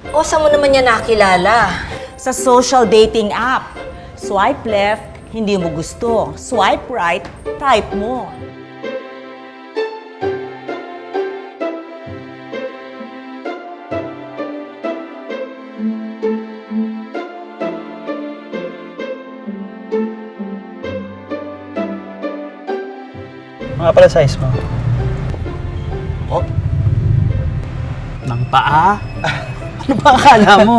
O, saan mo naman niya nakilala? Sa social dating app. Swipe left, hindi mo gusto. Swipe right, type mo. Mga pala size mo. Oh, Nang paa? Ano ba akala mo?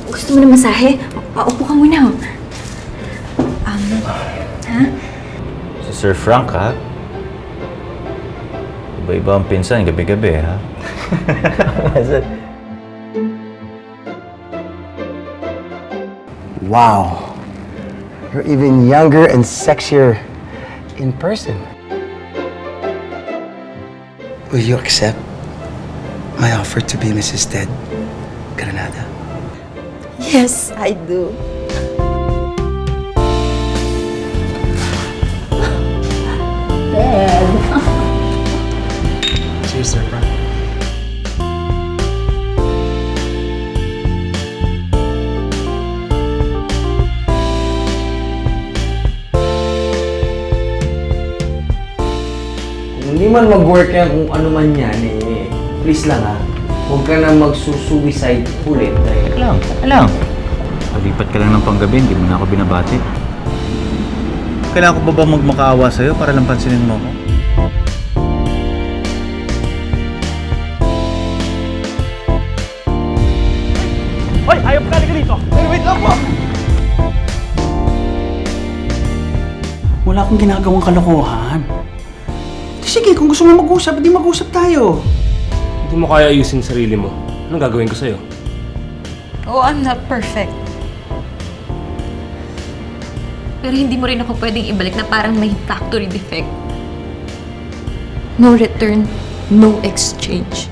Gusto mo na masahe? Paupo ka muna. Ha? si Sir Frank, ha? Iba-iba ang pinsan, gabi-gabi, ha? Wow. You're even younger and sexier in person. Will you accept my offer to be Mrs. Ted Granada? Yes, I do. Cheers, Sir Frank. Kung hindi man mag-work yan, kung ano man yan, please lang ha, huwag ka na magsusuicide ulit. Alam. Palipat ka lang ng panggabi, hindi mo na ako binabati. Kailangan ko ba magmakaawa sa'yo para lang pansinin mo ako? Hoy! Ayaw pa ka dito! Wait lang po! Wala akong ginagawang kalokohan. Sige, kung gusto mo mag-usap, di mag-usap tayo. Hindi mo kaya ayusin sarili mo. Anong gagawin ko sa'yo? Oh, I'm not perfect. Pero hindi mo rin ako pwedeng ibalik na parang may factory defect. No return, no exchange.